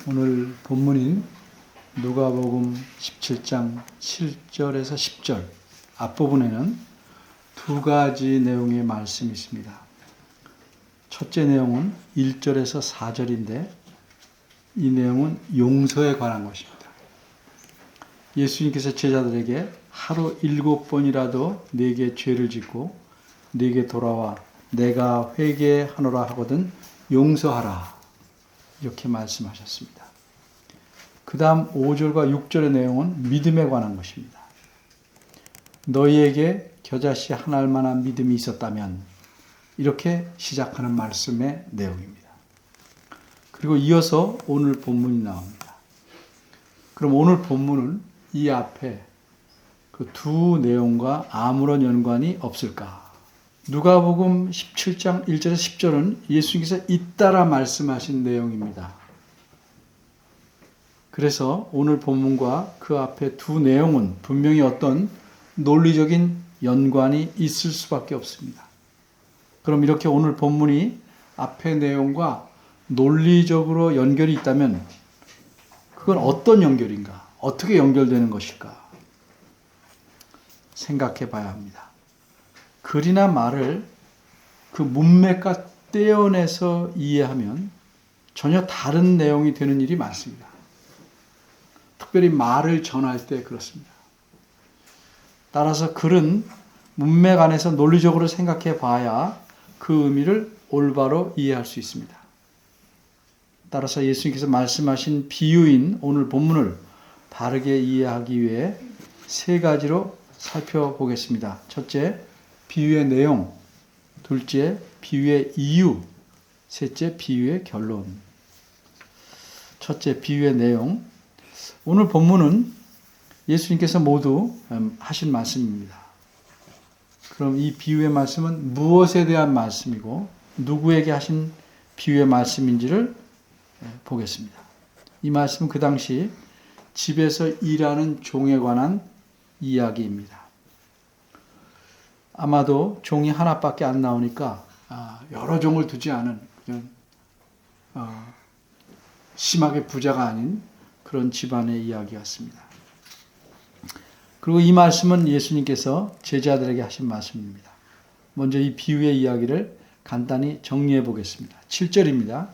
오늘 본문인 누가복음 17장 7절에서 10절 앞부분에는 두 가지 내용의 말씀이 있습니다. 첫째 내용은 1절에서 4절인데 이 내용은 용서에 관한 것입니다. 예수님께서 제자들에게 하루 7번이라도 네게 죄를 짓고 네게 돌아와 내가 회개하노라 하거든 용서하라 이렇게 말씀하셨습니다. 그 다음 5절과 6절의 내용은 믿음에 관한 것입니다. 너희에게 겨자씨 한 알만한 믿음이 있었다면 이렇게 시작하는 말씀의 내용입니다. 그리고 이어서 오늘 본문이 나옵니다. 그럼 오늘 본문은 이 앞에 그 두 내용과 아무런 연관이 없을까? 누가복음 17장 1절에서 10절은 예수님께서 잇따라 말씀하신 내용입니다. 그래서 오늘 본문과 그 앞에 두 내용은 분명히 어떤 논리적인 연관이 있을 수밖에 없습니다. 그럼 이렇게 오늘 본문이 앞의 내용과 논리적으로 연결이 있다면 그건 어떤 연결인가? 어떻게 연결되는 것일까? 생각해 봐야 합니다. 글이나 말을 그 문맥과 떼어내서 이해하면 전혀 다른 내용이 되는 일이 많습니다. 특별히 말을 전할 때 그렇습니다. 따라서 글은 문맥 안에서 논리적으로 생각해 봐야 그 의미를 올바로 이해할 수 있습니다. 따라서 예수님께서 말씀하신 비유인 오늘 본문을 바르게 이해하기 위해 세 가지로 살펴보겠습니다. 첫째, 비유의 내용. 둘째, 비유의 이유. 셋째, 비유의 결론. 첫째, 비유의 내용. 오늘 본문은 예수님께서 모두 하신 말씀입니다. 그럼 이 비유의 말씀은 무엇에 대한 말씀이고 누구에게 하신 비유의 말씀인지를 보겠습니다. 이 말씀은 그 당시 집에서 일하는 종에 관한 이야기입니다. 아마도 종이 하나밖에 안 나오니까 여러 종을 두지 않은 그냥 심하게 부자가 아닌 그런 집안의 이야기였습니다. 그리고 이 말씀은 예수님께서 제자들에게 하신 말씀입니다. 먼저 이 비유의 이야기를 간단히 정리해 보겠습니다. 7절입니다.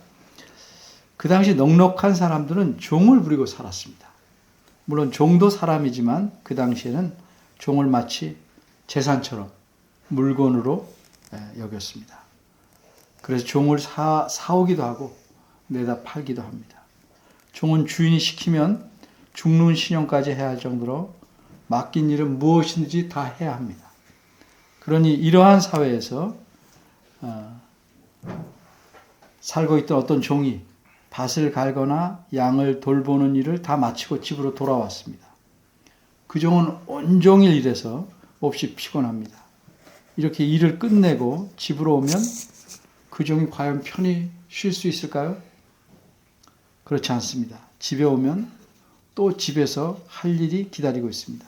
그 당시 넉넉한 사람들은 종을 부리고 살았습니다. 물론 종도 사람이지만 그 당시에는 종을 마치 재산처럼 물건으로 여겼습니다. 그래서 종을 사오기도 하고 내다 팔기도 합니다. 종은 주인이 시키면 죽는 신용까지 해야 할 정도로 맡긴 일은 무엇이든지 다 해야 합니다. 그러니 이러한 사회에서 살고 있던 어떤 종이 밭을 갈거나 양을 돌보는 일을 다 마치고 집으로 돌아왔습니다. 그 종은 온종일 일해서 몹시 피곤합니다. 이렇게 일을 끝내고 집으로 오면 그 종이 과연 편히 쉴 수 있을까요? 그렇지 않습니다. 집에 오면 또 집에서 할 일이 기다리고 있습니다.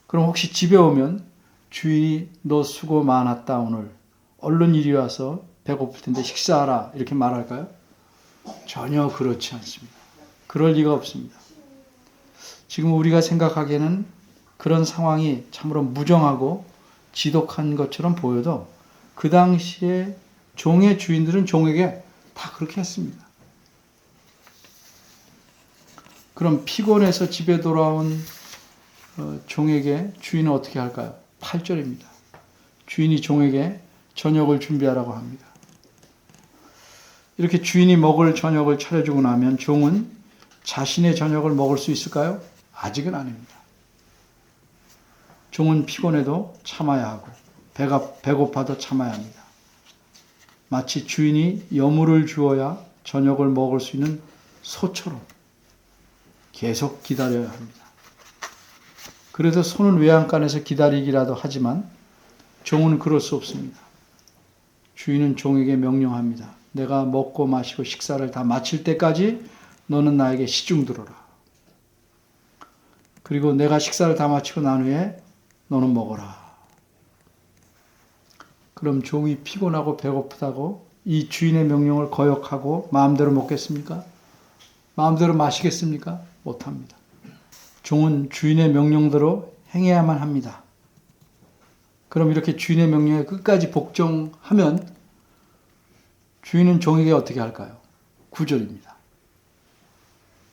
그럼 혹시 집에 오면 주인이 너 수고 많았다 오늘 얼른 이리 와서 배고플 텐데 식사하라 이렇게 말할까요? 전혀 그렇지 않습니다. 그럴 리가 없습니다. 지금 우리가 생각하기에는 그런 상황이 참으로 무정하고 지독한 것처럼 보여도 그 당시에 종의 주인들은 종에게 다 그렇게 했습니다. 그럼 피곤해서 집에 돌아온 종에게 주인은 어떻게 할까요? 8절입니다. 주인이 종에게 저녁을 준비하라고 합니다. 이렇게 주인이 먹을 저녁을 차려주고 나면 종은 자신의 저녁을 먹을 수 있을까요? 아직은 아닙니다. 종은 피곤해도 참아야 하고 배고파도 참아야 합니다. 마치 주인이 여물을 주어야 저녁을 먹을 수 있는 소처럼 계속 기다려야 합니다. 그래서 손은 외양간에서 기다리기라도 하지만 종은 그럴 수 없습니다. 주인은 종에게 명령합니다. 내가 먹고 마시고 식사를 다 마칠 때까지 너는 나에게 시중 들어라. 그리고 내가 식사를 다 마치고 난 후에 너는 먹어라. 그럼 종이 피곤하고 배고프다고 이 주인의 명령을 거역하고 마음대로 먹겠습니까? 마음대로 마시겠습니까? 못합니다. 종은 주인의 명령대로 행해야만 합니다. 그럼 이렇게 주인의 명령에 끝까지 복종하면 주인은 종에게 어떻게 할까요? 9절입니다.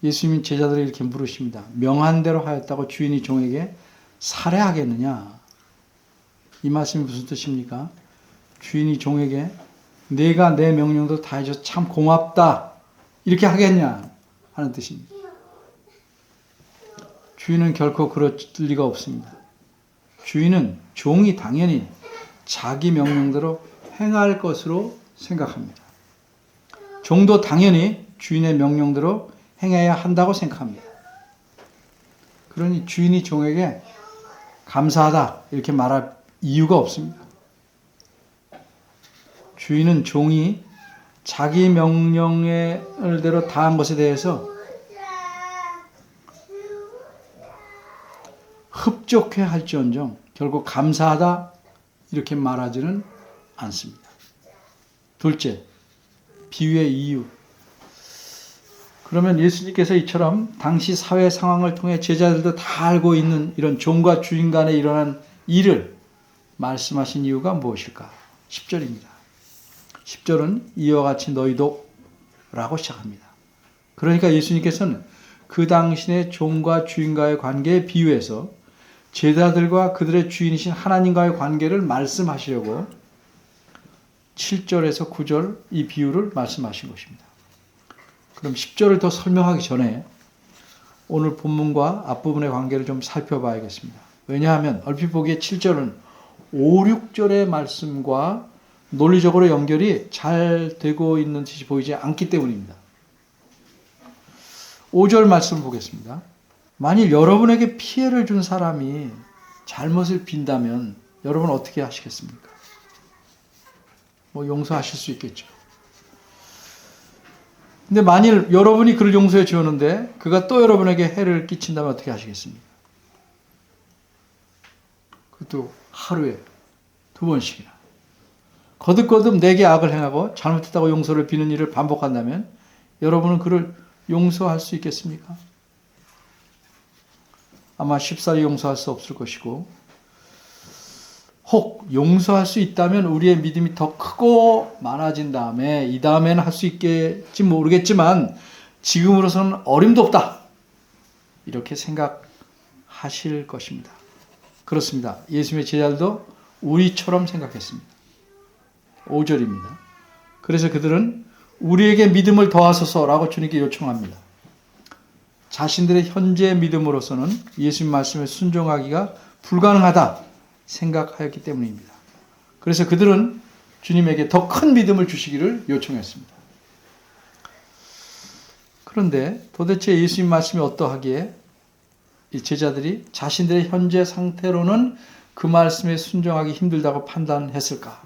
예수님이 제자들을 이렇게 물으십니다. 명한 대로 하였다고 주인이 종에게 살해하겠느냐? 이 말씀이 무슨 뜻입니까? 주인이 종에게 내가 내 명령도 다 해줘서 참 고맙다 이렇게 하겠냐 하는 뜻입니다. 주인은 결코 그럴 리가 없습니다. 주인은 종이 당연히 자기 명령대로 행할 것으로 생각합니다. 종도 당연히 주인의 명령대로 행해야 한다고 생각합니다. 그러니 주인이 종에게 감사하다 이렇게 말할 이유가 없습니다. 주인은 종이 자기 명령대로 다 한 것에 대해서 흡족해 할지언정 결국 감사하다 이렇게 말하지는 않습니다. 둘째, 비유의 이유. 그러면 예수님께서 이처럼 당시 사회 상황을 통해 제자들도 다 알고 있는 이런 종과 주인 간에 일어난 일을 말씀하신 이유가 무엇일까? 10절입니다. 10절은 이와 같이 너희도 라고 시작합니다. 그러니까 예수님께서는 그 당시의 종과 주인과의 관계에 비유해서 제자들과 그들의 주인이신 하나님과의 관계를 말씀하시려고 7절에서 9절 이 비유를 말씀하신 것입니다. 그럼 10절을 더 설명하기 전에 오늘 본문과 앞부분의 관계를 좀 살펴봐야겠습니다. 왜냐하면 얼핏 보기에 7절은 5, 6절의 말씀과 논리적으로 연결이 잘 되고 있는 듯이 보이지 않기 때문입니다. 5절 말씀 보겠습니다. 만일 여러분에게 피해를 준 사람이 잘못을 빈다면 여러분 어떻게 하시겠습니까? 용서하실 수 있겠죠. 근데 만일 여러분이 그를 용서해 주었는데 그가 또 여러분에게 해를 끼친다면 어떻게 하시겠습니까? 그것도 하루에 2번씩이나. 거듭거듭 내게 악을 행하고 잘못했다고 용서를 비는 일을 반복한다면 여러분은 그를 용서할 수 있겠습니까? 아마 쉽사리 용서할 수 없을 것이고 혹 용서할 수 있다면 우리의 믿음이 더 크고 많아진 다음에 이 다음에는 할 수 있겠지 모르겠지만 지금으로서는 어림도 없다. 이렇게 생각하실 것입니다. 그렇습니다. 예수님의 제자들도 우리처럼 생각했습니다. 5절입니다. 그래서 그들은 우리에게 믿음을 더하소서라고 주님께 요청합니다. 자신들의 현재 믿음으로서는 예수님 말씀에 순종하기가 불가능하다 생각하였기 때문입니다. 그래서 그들은 주님에게 더 큰 믿음을 주시기를 요청했습니다. 그런데 도대체 예수님 말씀이 어떠하기에 이 제자들이 자신들의 현재 상태로는 그 말씀에 순종하기 힘들다고 판단했을까?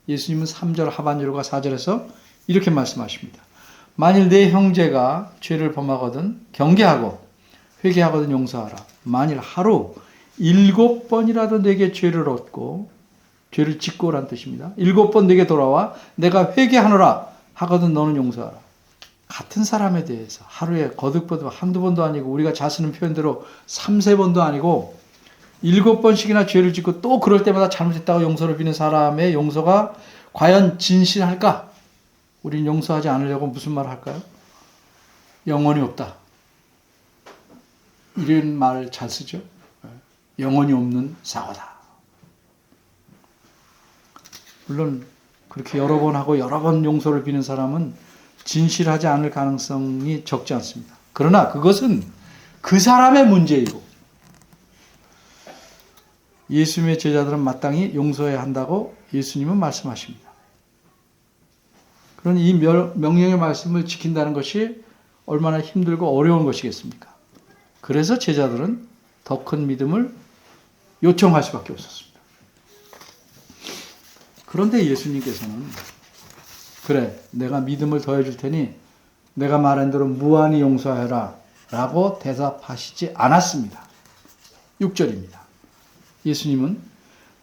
예수님은 3절 하반절과 4절에서 이렇게 말씀하십니다. 만일 내 형제가 죄를 범하거든 경계하고 회개하거든 용서하라. 만일 하루 7번이라도 내게 죄를 얻고 죄를 짓고란 뜻입니다. 7번 내게 돌아와 내가 회개하노라 하거든 너는 용서하라. 같은 사람에 대해서 하루에 거듭거듭 한두 번도 아니고 우리가 잘 쓰는 표현대로 3, 4번도 아니고 7번씩이나 죄를 짓고 또 그럴 때마다 잘못했다고 용서를 비는 사람의 용서가 과연 진실할까? 우린 용서하지 않으려고 무슨 말을 할까요? 영원히 없다. 이런 말 잘 쓰죠. 영원히 없는 사고다. 물론 그렇게 여러 번 하고 여러 번 용서를 비는 사람은 진실하지 않을 가능성이 적지 않습니다. 그러나 그것은 그 사람의 문제이고 예수님의 제자들은 마땅히 용서해야 한다고 예수님은 말씀하십니다. 그러니 이 명령의 말씀을 지킨다는 것이 얼마나 힘들고 어려운 것이겠습니까? 그래서 제자들은 더 큰 믿음을 요청할 수밖에 없었습니다. 그런데 예수님께서는 그래, 내가 믿음을 더해 줄 테니 내가 말한 대로 무한히 용서해라 라고 대답하시지 않았습니다. 6절입니다. 예수님은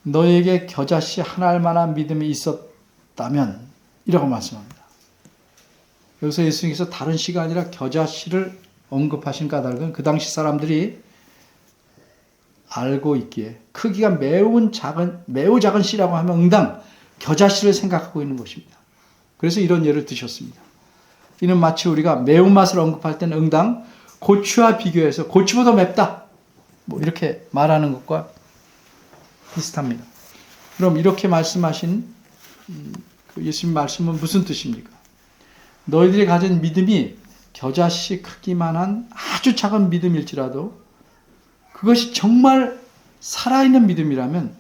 너에게 겨자씨 하나 알 만한 믿음이 있었다면 이라고 말씀합니다. 여기서 예수님께서 다른 시가 아니라 겨자씨를 언급하신 까닭은 그 당시 사람들이 알고 있기에 크기가 매우 작은 씨라고 하면 응당 겨자씨를 생각하고 있는 것입니다. 그래서 이런 예를 드셨습니다. 이는 마치 우리가 매운맛을 언급할 때는 응당 고추와 비교해서 고추보다 맵다 뭐 이렇게 말하는 것과 비슷합니다. 그럼 이렇게 말씀하신 예수님 말씀은 무슨 뜻입니까? 너희들이 가진 믿음이 겨자씨 크기만한 아주 작은 믿음일지라도 그것이 정말 살아있는 믿음이라면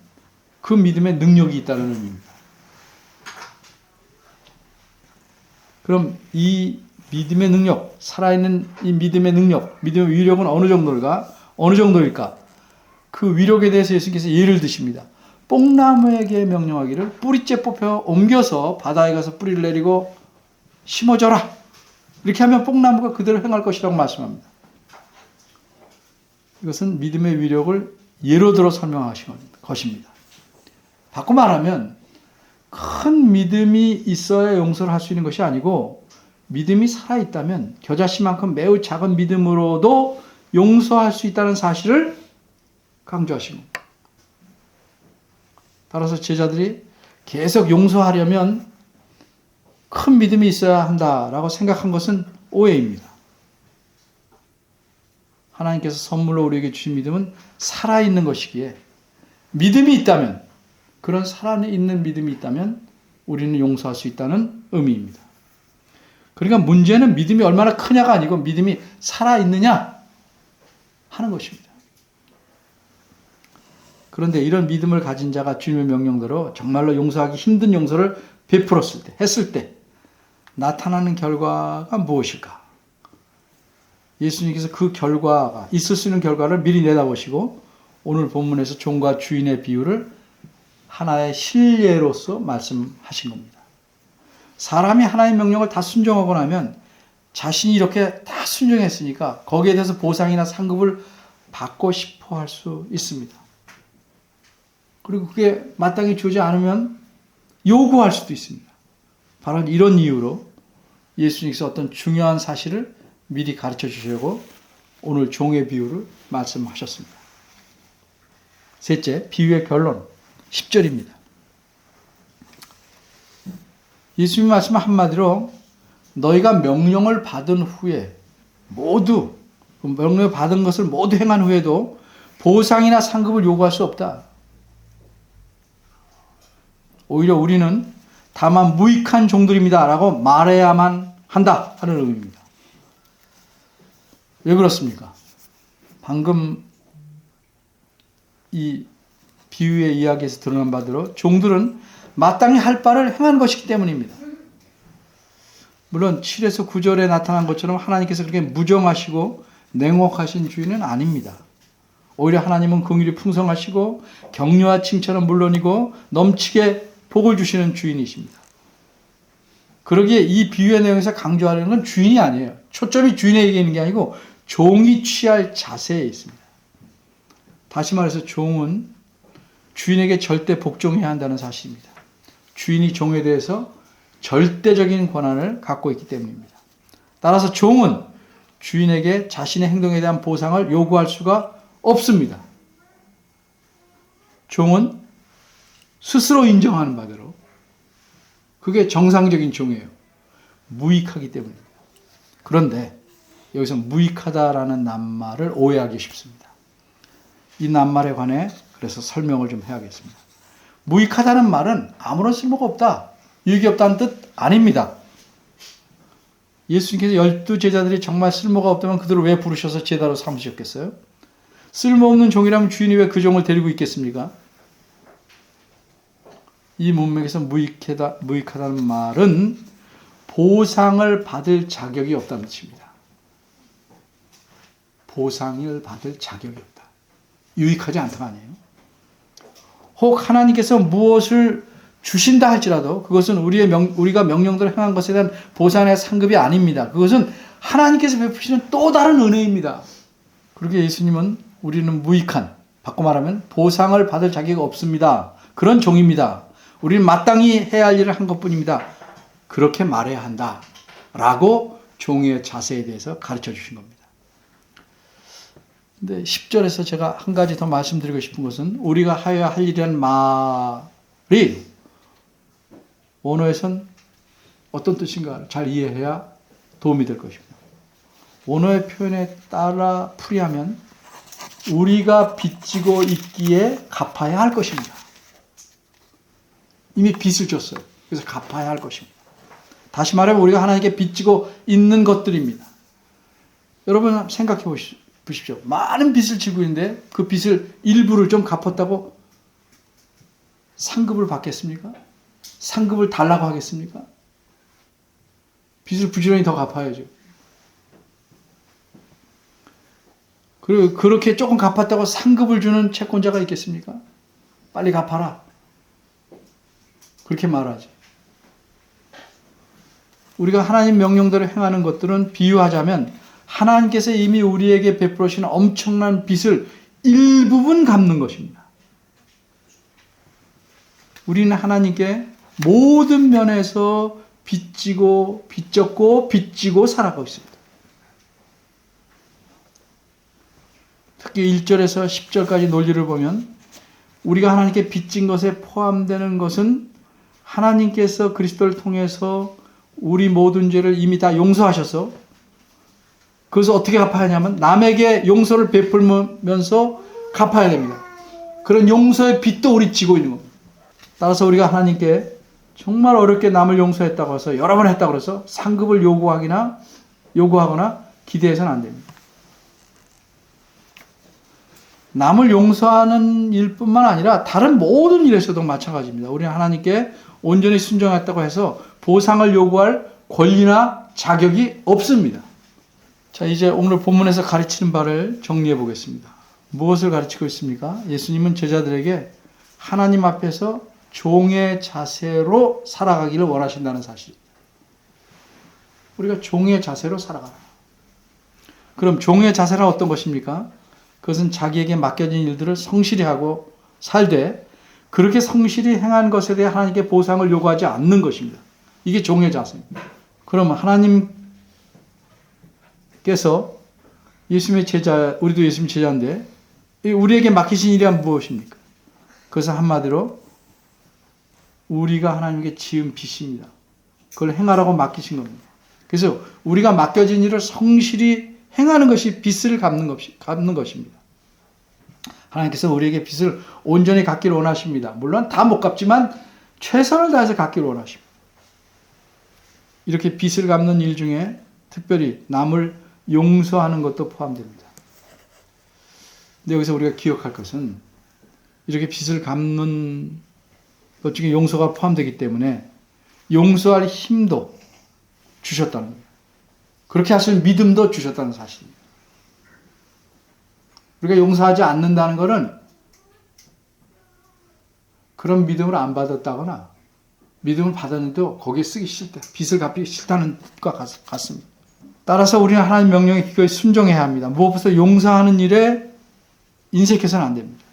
그 믿음에 능력이 있다는 의미입니다. 그럼 이 믿음의 능력, 살아있는 이 믿음의 능력, 믿음의 위력은 어느 정도일까? 그 위력에 대해서 예수님께서 예를 드십니다. 뽕나무에게 명령하기를 뿌리째 뽑혀 옮겨서 바다에 가서 뿌리를 내리고 심어줘라. 이렇게 하면 뽕나무가 그대로 행할 것이라고 말씀합니다. 이것은 믿음의 위력을 예로 들어 설명하신 것입니다. 바꿔 말하면 큰 믿음이 있어야 용서를 할 수 있는 것이 아니고 믿음이 살아있다면 겨자씨만큼 매우 작은 믿음으로도 용서할 수 있다는 사실을 강조하신 겁니다. 따라서 제자들이 계속 용서하려면 큰 믿음이 있어야 한다라고 생각한 것은 오해입니다. 하나님께서 선물로 우리에게 주신 믿음은 살아있는 것이기에 믿음이 있다면 그런 살아있는 믿음이 있다면 우리는 용서할 수 있다는 의미입니다. 그러니까 문제는 믿음이 얼마나 크냐가 아니고 믿음이 살아있느냐 하는 것입니다. 그런데 이런 믿음을 가진 자가 주님의 명령대로 정말로 용서하기 힘든 용서를 했을 때 나타나는 결과가 무엇일까? 예수님께서 그 결과가 있을 수 있는 결과를 미리 내다보시고 오늘 본문에서 종과 주인의 비유를 하나의 실례로서 말씀하신 겁니다. 사람이 하나님의 명령을 다 순종하고 나면 자신이 이렇게 다 순종했으니까 거기에 대해서 보상이나 상급을 받고 싶어 할 수 있습니다. 그리고 그게 마땅히 주지 않으면 요구할 수도 있습니다. 바로 이런 이유로 예수님께서 어떤 중요한 사실을 미리 가르쳐 주시려고 오늘 종의 비유를 말씀하셨습니다. 셋째, 비유의 결론 10절입니다. 예수님 말씀 한마디로 너희가 명령을 받은 후에 모두 명령을 받은 것을 모두 행한 후에도 보상이나 상급을 요구할 수 없다. 오히려 우리는 다만 무익한 종들입니다 라고 말해야만 한다 하는 의미입니다. 왜 그렇습니까? 방금 이 비유의 이야기에서 드러난 바대로 종들은 마땅히 할 바를 행한 것이기 때문입니다. 물론 7에서 9절에 나타난 것처럼 하나님께서 그렇게 무정하시고 냉혹하신 주인은 아닙니다. 오히려 하나님은 긍휼이 풍성하시고 격려와 칭찬은 물론이고 넘치게 복을 주시는 주인이십니다. 그러기에 이 비유의 내용에서 강조하는 건 주인이 아니에요. 초점이 주인에게 있는 게 아니고 종이 취할 자세에 있습니다. 다시 말해서 종은 주인에게 절대 복종해야 한다는 사실입니다. 주인이 종에 대해서 절대적인 권한을 갖고 있기 때문입니다. 따라서 종은 주인에게 자신의 행동에 대한 보상을 요구할 수가 없습니다. 종은 스스로 인정하는 바대로 그게 정상적인 종이에요. 무익하기 때문입니다. 그런데 여기서 무익하다라는 낱말을 오해하기 쉽습니다. 이 낱말에 관해 그래서 설명을 좀 해야겠습니다. 무익하다는 말은 아무런 쓸모가 없다, 유익이 없다는 뜻 아닙니다. 예수님께서 12제자들이 정말 쓸모가 없다면 그들을 왜 부르셔서 제자로 삼으셨겠어요? 쓸모없는 종이라면 주인이 왜 그 종을 데리고 있겠습니까? 이 문맥에서 무익하다는 말은 보상을 받을 자격이 없다는 뜻입니다. 보상을 받을 자격이 없다. 유익하지 않다가 아니에요. 혹 하나님께서 무엇을 주신다 할지라도 그것은 우리가 명령대로 행한 것에 대한 보상의 상급이 아닙니다. 그것은 하나님께서 베푸시는 또 다른 은혜입니다. 그렇게 예수님은 우리는 무익한, 바꿔 말하면 보상을 받을 자격이 없습니다. 그런 종입니다. 우리는 마땅히 해야 할 일을 한 것뿐입니다. 그렇게 말해야 한다 라고 종의 자세에 대해서 가르쳐 주신 겁니다. 근데 10절에서 제가 한 가지 더 말씀드리고 싶은 것은 우리가 하여야 할 일이란 말이 원어에선 어떤 뜻인가 잘 이해해야 도움이 될 것입니다. 원어의 표현에 따라 풀이하면 우리가 빚지고 있기에 갚아야 할 것입니다. 이미 빚을 줬어요. 그래서 갚아야 할 것입니다. 다시 말하면 우리가 하나님께 빚지고 있는 것들입니다. 여러분 생각해 보십시오. 많은 빚을 지고 있는데 그 빚을 일부를 좀 갚았다고 상급을 받겠습니까? 상급을 달라고 하겠습니까? 빚을 부지런히 더 갚아야죠. 그리고 그렇게 조금 갚았다고 상급을 주는 채권자가 있겠습니까? 빨리 갚아라. 그렇게 말하죠. 우리가 하나님 명령대로 행하는 것들은 비유하자면 하나님께서 이미 우리에게 베풀으신 엄청난 빚을 일부분 갚는 것입니다. 우리는 하나님께 모든 면에서 빚지고 살아가고 있습니다. 특히 1절에서 10절까지 논리를 보면 우리가 하나님께 빚진 것에 포함되는 것은 하나님께서 그리스도를 통해서 우리 모든 죄를 이미 다 용서하셔서 그래서 어떻게 갚아야 하냐면 남에게 용서를 베풀면서 갚아야 됩니다. 그런 용서의 빚도 우리 지고 있는 겁니다. 따라서 우리가 하나님께 정말 어렵게 남을 용서했다고 해서 여러 번 했다고 해서 상급을 요구하거나 기대해서는 안 됩니다. 남을 용서하는 일뿐만 아니라 다른 모든 일에서도 마찬가지입니다. 우리는 하나님께 온전히 순종했다고 해서 보상을 요구할 권리나 자격이 없습니다. 자, 이제 오늘 본문에서 가르치는 바를 정리해 보겠습니다. 무엇을 가르치고 있습니까? 예수님은 제자들에게 하나님 앞에서 종의 자세로 살아가기를 원하신다는 사실입니다. 우리가 종의 자세로 살아가라. 그럼 종의 자세란 어떤 것입니까? 그것은 자기에게 맡겨진 일들을 성실히 하고 살되 그렇게 성실히 행한 것에 대해 하나님께 보상을 요구하지 않는 것입니다. 이게 종의 자세입니다. 그럼 하나님께서 예수님의 제자, 우리도 예수님 제자인데 우리에게 맡기신 일이 무엇입니까? 그것은 한마디로 우리가 하나님께 지은 빚입니다. 그걸 행하라고 맡기신 겁니다. 그래서 우리가 맡겨진 일을 성실히 행하는 것이 빚을 갚는 것입니다. 하나님께서 우리에게 빚을 온전히 갚기를 원하십니다. 물론 다 못 갚지만 최선을 다해서 갚기를 원하십니다. 이렇게 빚을 갚는 일 중에 특별히 남을 용서하는 것도 포함됩니다. 근데 여기서 우리가 기억할 것은 이렇게 빚을 갚는 것 중에 용서가 포함되기 때문에 용서할 힘도 주셨다는 거예요. 그렇게 하실 믿음도 주셨다는 사실입니다. 우리가 용서하지 않는다는 것은 그런 믿음을 안 받았다거나 믿음을 받았는데도 거기에 쓰기 싫다, 빚을 갚기 싫다는 것과 같습니다. 따라서 우리는 하나님 명령에 기꺼이 순종해야 합니다. 무엇보다 용서하는 일에 인색해서는 안 됩니다.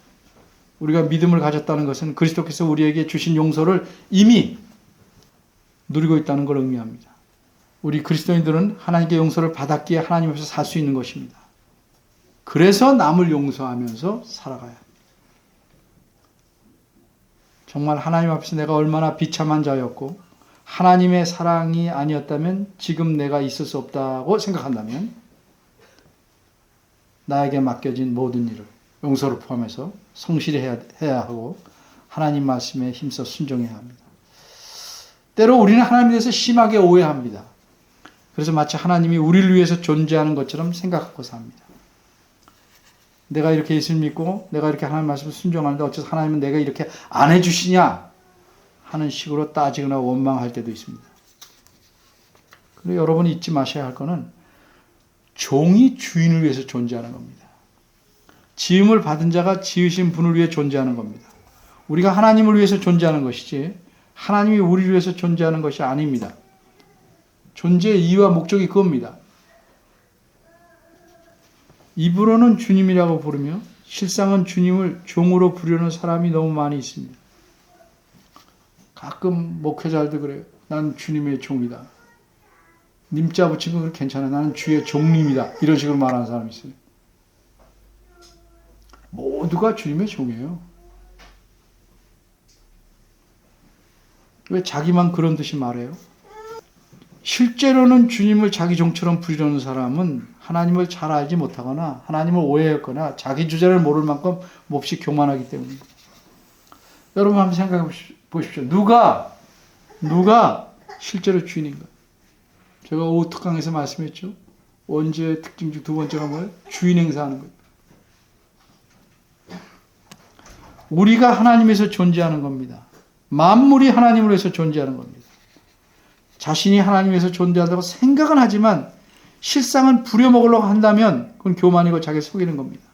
우리가 믿음을 가졌다는 것은 그리스도께서 우리에게 주신 용서를 이미 누리고 있다는 걸 의미합니다. 우리 그리스도인들은 하나님께 용서를 받았기에 하나님 앞에서 살 수 있는 것입니다. 그래서 남을 용서하면서 살아가야 합니다. 정말 하나님 앞에서 내가 얼마나 비참한 자였고 하나님의 사랑이 아니었다면 지금 내가 있을 수 없다고 생각한다면 나에게 맡겨진 모든 일을 용서를 포함해서 성실히 해야 하고 하나님 말씀에 힘써 순종해야 합니다. 때로 우리는 하나님에 대해서 심하게 오해합니다. 그래서 마치 하나님이 우리를 위해서 존재하는 것처럼 생각하고 삽니다. 내가 이렇게 예수를 믿고 내가 이렇게 하나님 말씀을 순종하는데 어째서 하나님은 내가 이렇게 안 해주시냐 하는 식으로 따지거나 원망할 때도 있습니다. 그리고 여러분이 잊지 마셔야 할 것은 종이 주인을 위해서 존재하는 겁니다. 지음을 받은 자가 지으신 분을 위해 존재하는 겁니다. 우리가 하나님을 위해서 존재하는 것이지 하나님이 우리를 위해서 존재하는 것이 아닙니다. 존재의 이유와 목적이 그겁니다. 입으로는 주님이라고 부르며 실상은 주님을 종으로 부르는 사람이 너무 많이 있습니다. 가끔 목회자들도 그래요. 난 주님의 종이다. 님자 붙인 건 괜찮아. 나는 주의 종님이다. 이런 식으로 말하는 사람이 있어요. 모두가 주님의 종이에요. 왜 자기만 그런 듯이 말해요? 실제로는 주님을 자기 종처럼 부리려는 사람은 하나님을 잘 알지 못하거나 하나님을 오해했거나 자기 주제를 모를 만큼 몹시 교만하기 때문입니다. 여러분 한번 생각해 보십시오. 누가 실제로 주인인가? 제가 오후 특강에서 말씀했죠. 원죄의 특징 중 두 번째가 뭐예요? 주인 행사하는 거예요. 우리가 하나님에서 존재하는 겁니다. 만물이 하나님으로 해서 존재하는 겁니다. 자신이 하나님에서 존재한다고 생각은 하지만 실상은 부려먹으려고 한다면 그건 교만이고 자기 속이는 겁니다.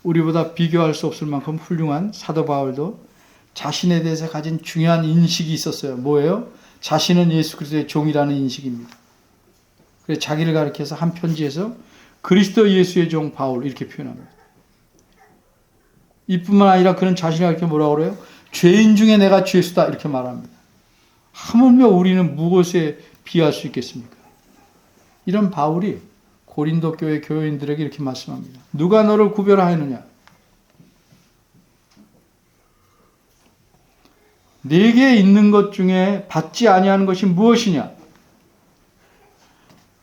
우리보다 비교할 수 없을 만큼 훌륭한 사도 바울도 자신에 대해서 가진 중요한 인식이 있었어요. 뭐예요? 자신은 예수 그리스도의 종이라는 인식입니다. 그래서 자기를 가리켜서 한 편지에서 그리스도 예수의 종 바울 이렇게 표현합니다. 이뿐만 아니라 그는 자신을 가리켜 뭐라고 그래요? 죄인 중에 내가 죄수다 이렇게 말합니다. 하물며 우리는 무엇에 비할 수 있겠습니까? 이런 바울이 고린도 교회 교인들에게 이렇게 말씀합니다. 누가 너를 구별하였느냐? 내게 있는 것 중에 받지 아니하는 것이 무엇이냐?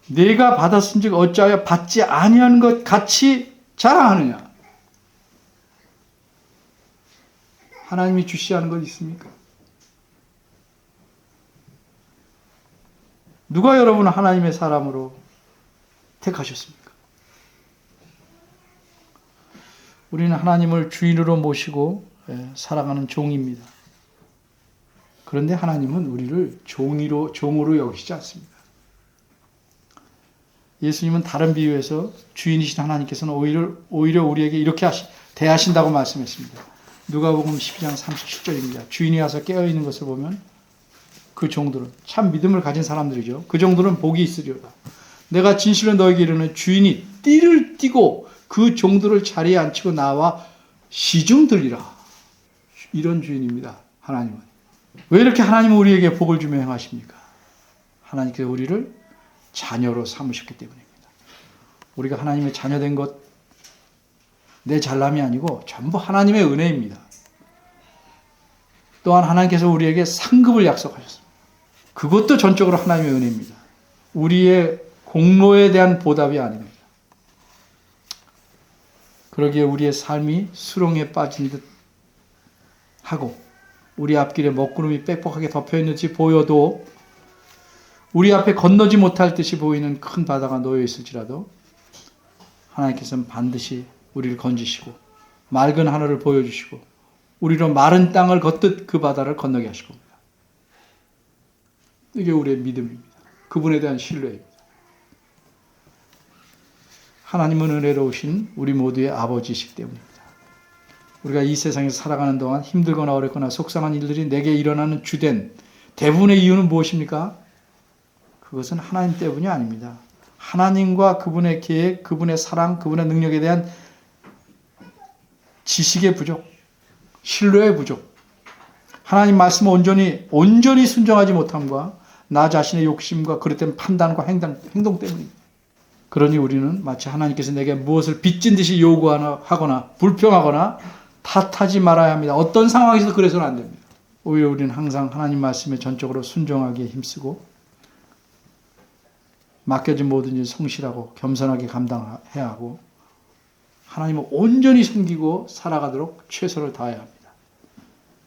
내가 받았은즉 어찌하여 받지 아니하는 것 같이 자랑하느냐? 하나님이 주시하는 것 있습니까? 누가 여러분을 하나님의 사람으로 택하셨습니까? 우리는 하나님을 주인으로 모시고 살아가는 종입니다. 그런데 하나님은 우리를 종으로 여기시지 않습니다. 예수님은 다른 비유에서 주인이신 하나님께서는 오히려 우리에게 이렇게 대하신다고 말씀했습니다. 누가복음 12장 37절입니다. 주인이 와서 깨어있는 것을 보면 그 종들은 참 믿음을 가진 사람들이죠. 그 종들은 복이 있으리로다. 내가 진실로 너에게 이르는 주인이 띠를 띠고 그 종들을 자리에 앉히고 나와 시중 들리라. 이런 주인입니다. 하나님은. 왜 이렇게 하나님은 우리에게 복을 주며 행하십니까? 하나님께서 우리를 자녀로 삼으셨기 때문입니다. 우리가 하나님의 자녀된 것 내 잘남이 아니고 전부 하나님의 은혜입니다. 또한 하나님께서 우리에게 상급을 약속하셨습니다. 그것도 전적으로 하나님의 은혜입니다. 우리의 공로에 대한 보답이 아닙니다. 그러기에 우리의 삶이 수렁에 빠진 듯 하고 우리 앞길에 먹구름이 빽빽하게 덮여있는 듯이 보여도 우리 앞에 건너지 못할 듯이 보이는 큰 바다가 놓여 있을지라도 하나님께서는 반드시 우리를 건지시고 맑은 하늘을 보여주시고 우리로 마른 땅을 걷듯 그 바다를 건너게 하실 겁니다. 이게 우리의 믿음입니다. 그분에 대한 신뢰입니다. 하나님은 은혜로우신 우리 모두의 아버지이시기 때문입니다. 우리가 이 세상에서 살아가는 동안 힘들거나 어렵거나 속상한 일들이 내게 일어나는 주된 대부분의 이유는 무엇입니까? 그것은 하나님 때문이 아닙니다. 하나님과 그분의 계획, 그분의 사랑, 그분의 능력에 대한 지식의 부족, 신뢰의 부족, 하나님 말씀을 온전히 순종하지 못함과 나 자신의 욕심과 그릇된 판단과 행동 때문입니다. 그러니 우리는 마치 하나님께서 내게 무엇을 빚진 듯이 요구하거나 불평하거나 탓하지 말아야 합니다. 어떤 상황에서 그래서는 안 됩니다. 오히려 우리는 항상 하나님 말씀에 전적으로 순종하기에 힘쓰고 맡겨진 모든 일 성실하고 겸손하게 감당해야 하고 하나님을 온전히 섬기고 살아가도록 최선을 다해야 합니다.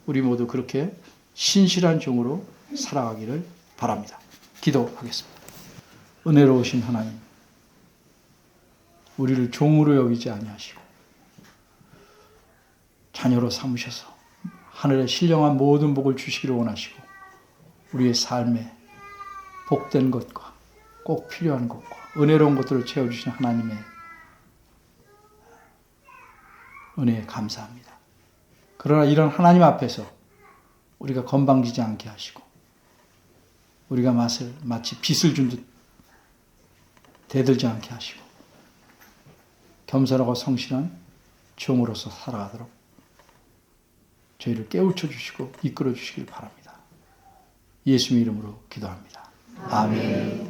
우리 모두 그렇게 신실한 종으로 살아가기를 바랍니다. 기도하겠습니다. 은혜로우신 하나님, 우리를 종으로 여기지 아니하시고 자녀로 삼으셔서 하늘에 신령한 모든 복을 주시기를 원하시고 우리의 삶에 복된 것과 꼭 필요한 것과 은혜로운 것들을 채워주신 하나님의 은혜에 감사합니다. 그러나 이런 하나님 앞에서 우리가 건방지지 않게 하시고 우리가 마치 빚을 준 듯 대들지 않게 하시고 겸손하고 성실한 종으로서 살아가도록 저희를 깨우쳐 주시고 이끌어 주시길 바랍니다. 예수님 이름으로 기도합니다. 아멘.